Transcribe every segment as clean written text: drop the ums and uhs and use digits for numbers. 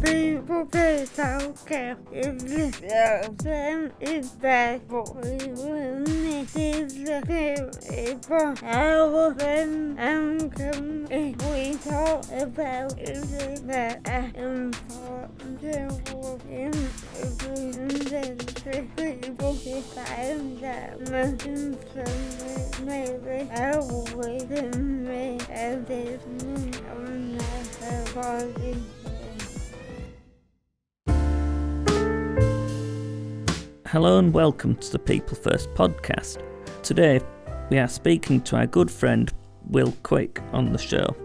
People say okay if them is bad, but we will need the people help them and come if we talk about issues that are important to work in people decide that machines maybe help with them a business on their body. Hello and welcome to the People First podcast. Today we are speaking to our good friend Will Quick on the show.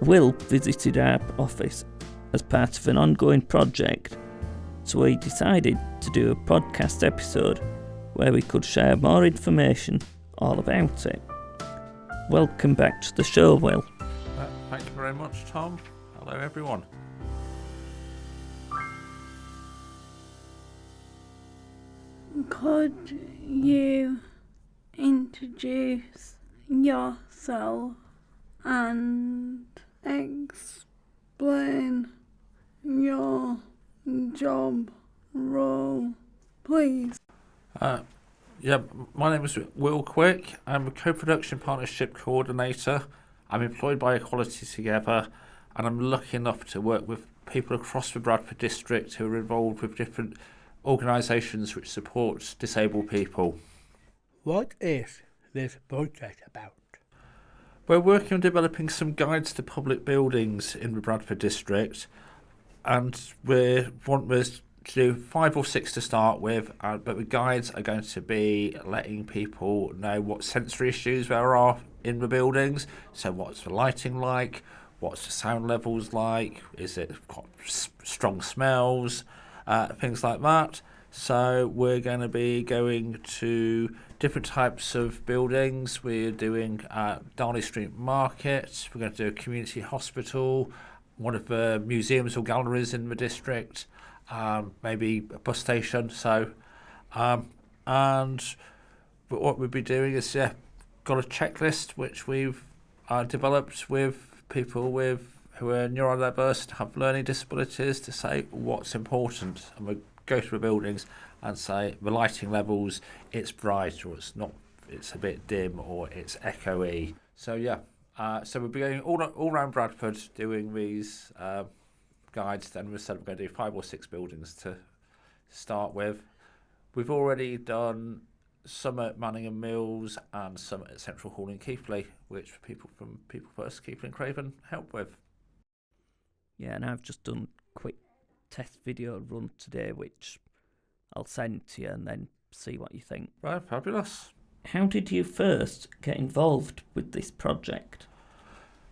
Will visited our office as part of an ongoing project, so we decided to do a podcast episode where we could share more information all about it. Welcome back to the show, Will. Thank you very much, Tom. Hello, everyone. Could you introduce yourself and explain your job role, please? My name is Will Quick. I'm a co-production partnership coordinator. I'm employed by Equality Together, and I'm lucky enough to work with people across the Bradford district who are involved with different organisations which support disabled people. What is this project about? We're working on developing some guides to public buildings in the Bradford district, and we want us to do 5 or 6 to start with, but the guides are going to be letting people know what sensory issues there are in the buildings. So what's the lighting like, what's the sound levels like, is it got strong smells, things like that. So we're going to be going to different types of buildings. We're doing Darley Street Market, we're going to do a community hospital, one of the museums or galleries in the district, maybe a bus station. So, and what we'll be doing is got a checklist which we've developed with people who are neurodiverse and have learning disabilities to say what's important, and we go to the buildings and say the lighting levels, it's bright or it's not, it's a bit dim or it's echoey. So so we'll be going all around Bradford doing these guides. Then we said we're going to do 5 or 6 buildings to start with. We've already done some at Manningham Mills and some at Central Hall in Keighley, which people from People First, Keighley and Craven help with. Yeah, and I've just done a quick test video run today, which I'll send to you and then see what you think. Right, fabulous. How did you first get involved with this project?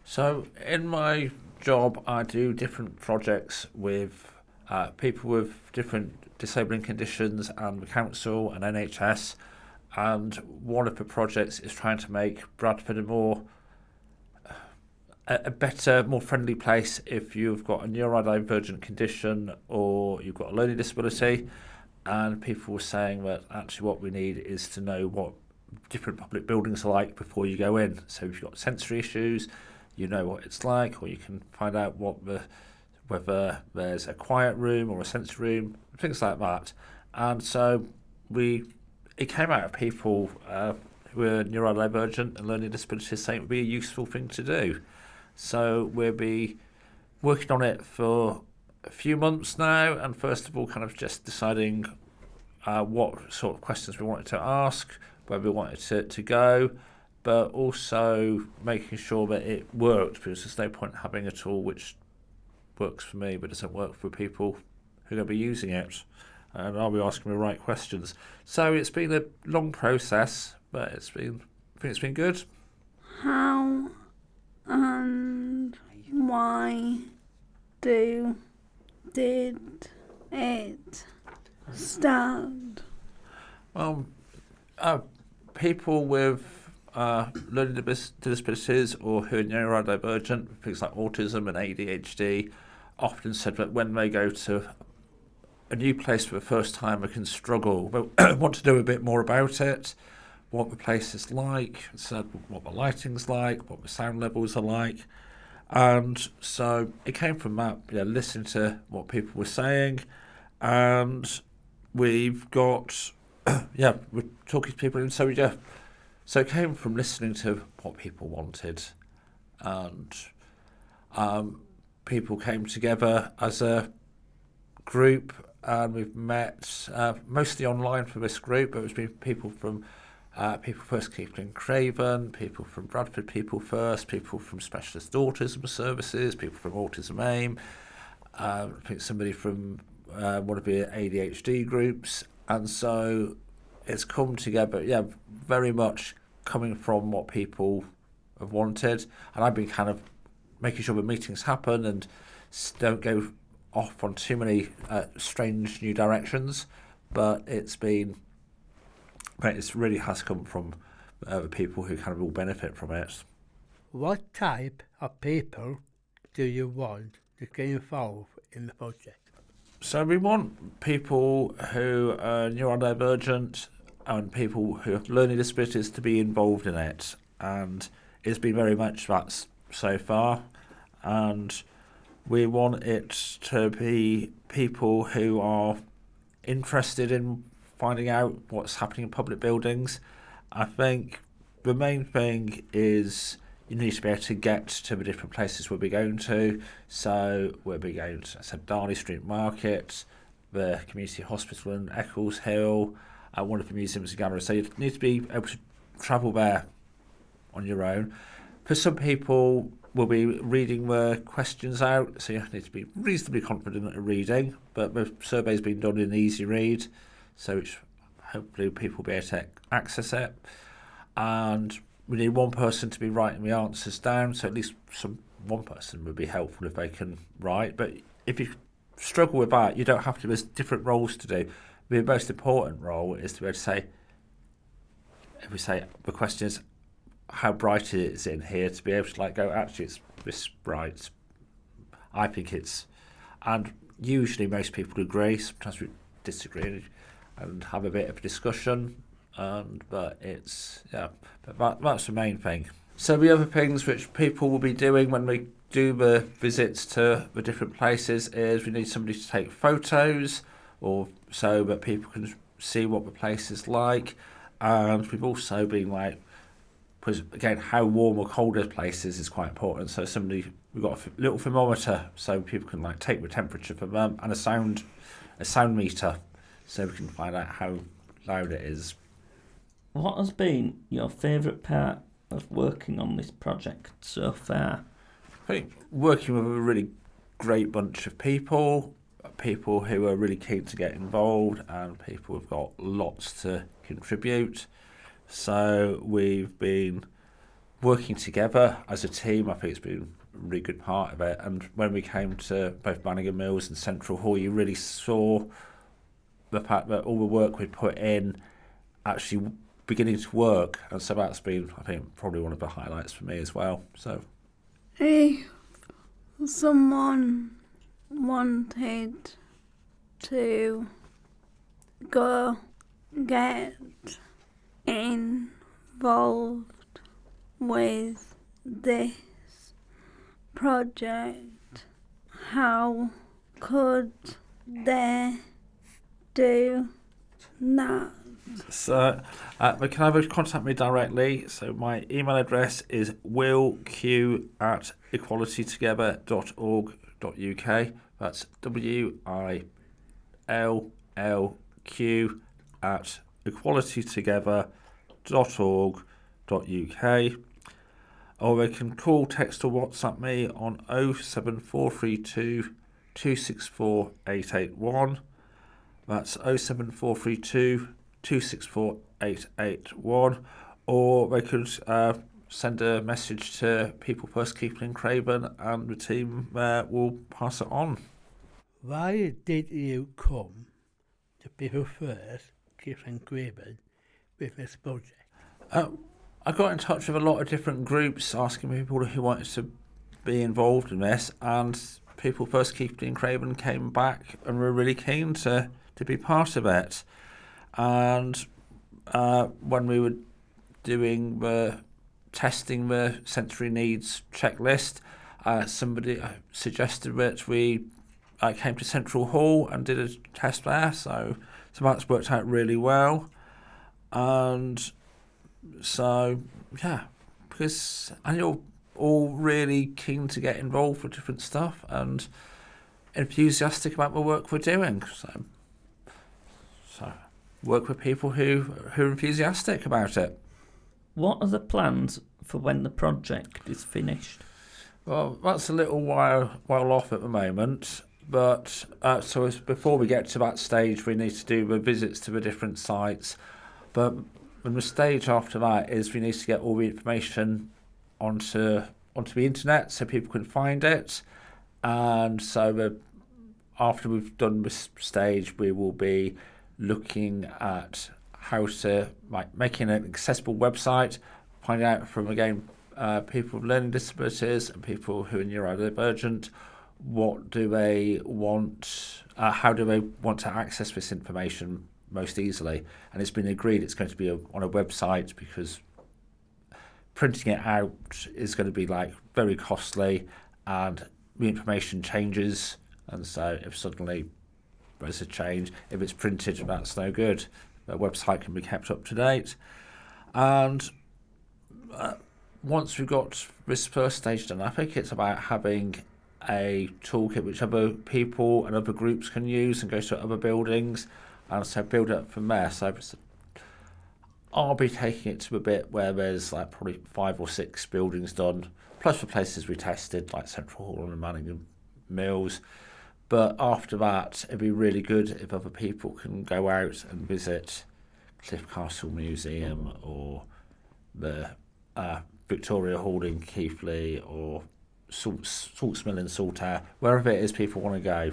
So in my job, I do different projects with people with different disabling conditions and the council and NHS. And one of the projects is trying to make Bradford a better, more friendly place if you've got a neurodivergent condition or you've got a learning disability. And people were saying that actually what we need is to know what different public buildings are like before you go in. So if you've got sensory issues, you know what it's like, or you can find out whether there's a quiet room or a sensory room, things like that. And so it came out of people who are neurodivergent and learning disabilities saying it would be a useful thing to do. So we'll be working on it for a few months now, and first of all kind of just deciding what sort of questions we wanted to ask, where we wanted to go, but also making sure that it worked, because there's no point having a tool which works for me but doesn't work for people who are going to be using it, and are we asking the right questions. So it's been a long process, but I think it's been good. How and why did it start? Well, people with learning disabilities or who are neurodivergent, things like autism and ADHD, often said that when they go to a new place for the first time, they can struggle. They want to know a bit more about it, what the place is like, said what the lighting's like, what the sound levels are like, And so it came from that, listening to what people were saying, and we've got, we're talking to people, and so it came from listening to what people wanted, and people came together as a group, and we've met mostly online for this group, but it's been people from People First Keeping Craven, people from Bradford People First, people from Specialist Autism Services, people from Autism AIM, I think somebody from one of the ADHD groups, and so it's come together, very much coming from what people have wanted, and I've been kind of making sure the meetings happen and don't go off on too many strange new directions, but it really has come from the people who kind of all benefit from it. What type of people do you want to get involved in the project? So we want people who are neurodivergent and people who have learning disabilities to be involved in it, and it's been very much that so far, and we want it to be people who are interested in finding out what's happening in public buildings. I think the main thing is you need to be able to get to the different places we'll be going to. So we'll be going to, Darley Street Market, the community hospital in Eccles Hill, one of the museums and galleries. So you need to be able to travel there on your own. For some people, we'll be reading the questions out, so you need to be reasonably confident at reading, but the survey's been done in easy read, so which hopefully people will be able to access it. And we need one person to be writing the answers down, so at least one person would be helpful if they can write. But if you struggle with that, you don't have to. There's different roles to do. The most important role is to be able to say, if we say the question is, how bright it is in here, to be able to go, actually it's this bright. I think it's, and usually most people agree. Sometimes we disagree and have a bit of a discussion, but it's but that's the main thing. So the other things which people will be doing when we do the visits to the different places is we need somebody to take photos, or so that people can see what the place is like. And we've also been because again, how warm or cold a place is quite important. So we've got a little thermometer so people can take the temperature from them, and a sound meter so we can find out how loud it is. What has been your favourite part of working on this project so far? I think working with a really great bunch of people who are really keen to get involved, and people who've got lots to contribute. So we've been working together as a team. I think it's been a really good part of it. And when we came to both Banningham Mills and Central Hall, you really saw the fact that all the work we put in actually beginning to work. And so that's been, I think, probably one of the highlights for me as well. So, if someone wanted to go get involved with this project, how could they do that? So they can either contact me directly. So my email address is willq@equalitytogether.org.uk. That's WILLQ@equalitytogether.org.uk. Or they can call, text or WhatsApp me on 07432 264 881. That's 07432 264 881. Or they could send a message to People First Keeping Craven, and the team will pass it on. Why did you come to People First Keeping Craven with this project? I got in touch with a lot of different groups asking people who wanted to be involved in this, and People First Keeping Craven came back and were really keen to be part of it. And when we were doing testing the sensory needs checklist, Somebody suggested that we came to Central Hall and did a test there, so that's worked out really well. And so, yeah, because you're all really keen to get involved with different stuff and enthusiastic about the work we're doing. So work with people who are enthusiastic about it. What are the plans for when the project is finished? Well, that's a little while off at the moment. But so before we get to that stage, we need to do the visits to the different sites. But the stage after that is we need to get all the information onto the internet so people can find it. And so after we've done this stage, we will be looking at how to making an accessible website, find out from people with learning disabilities and people who are neurodivergent. What do they want? How do they want to access this information most easily? And it's been agreed it's going to be on a website because printing it out is going to be very costly, and the information changes. And so if suddenly there's a change, if it's printed, that's no good. The website can be kept up to date. And once we've got this first stage done, I think it's about having a toolkit which other people and other groups can use and go to other buildings, and so build it up from there. So I'll be taking it to a bit where there's probably 5 or 6 buildings done, plus the places we tested like Central Hall and Manningham Mills. But after that, it'd be really good if other people can go out and visit Cliff Castle Museum or the Victoria Hall in Keighley or Salts Mill in Saltaire, wherever it is people want to go.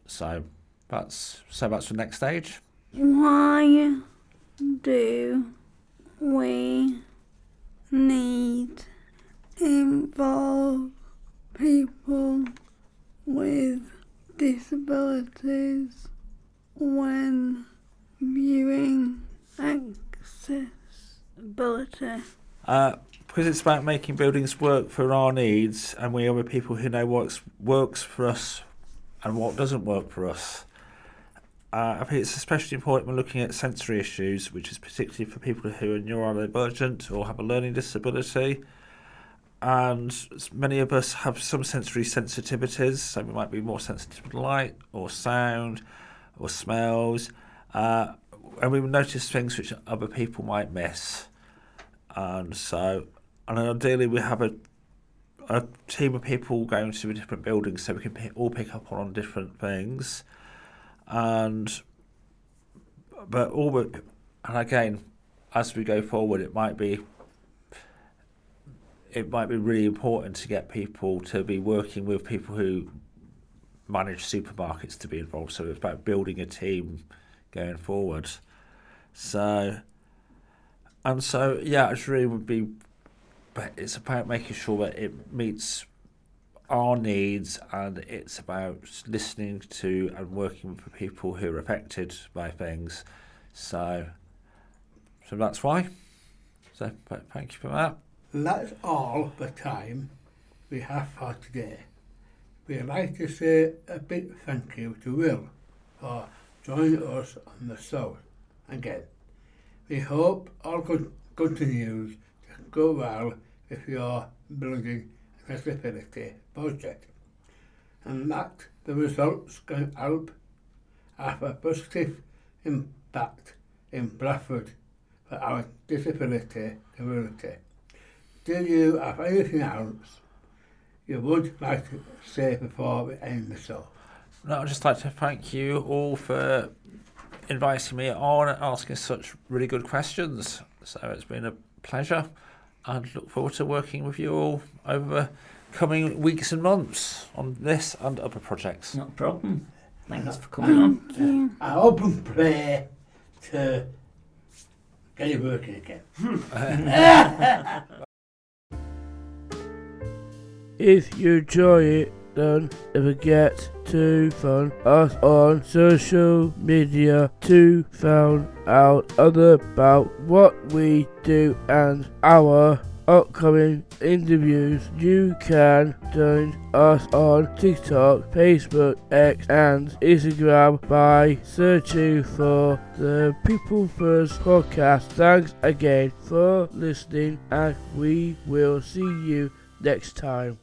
So that's the next stage. Why do we need involve people with disabilities when viewing accessibility? Because it's about making buildings work for our needs, and we are with people who know what works for us and what doesn't work for us. I think it's especially important when looking at sensory issues, which is particularly for people who are neurodivergent or have a learning disability. And many of us have some sensory sensitivities, so we might be more sensitive to light or sound or smells, and we will notice things which other people might miss. And ideally we have a team of people going to different buildings so we can all pick up on different things. And again, as we go forward, it might be really important to get people to be working with people who manage supermarkets to be involved. So it's about building a team going forward. It's about making sure that it meets our needs, and it's about listening to and working with the people who are affected by things. So that's why. So thank you for that. That's all the time we have for today. We'd like to say a big thank you to Will for joining us on the show again. We hope all continues to go well with your building accessibility project, and that the results can help have a positive impact in Bradford for our disability community. Do you have anything else you would like to say before we end the show? No, I'd just like to thank you all for inviting me on and asking such really good questions. So it's been a pleasure, and look forward to working with you all over the coming weeks and months on this and other projects. Not a problem. Thanks for coming on. I hope and pray to get you working again. If you enjoy it, don't forget to follow us on social media to find out about what we do and our upcoming interviews, you can join us on TikTok, Facebook, X and Instagram by searching for the People First Podcast. Thanks again for listening and we will see you next time.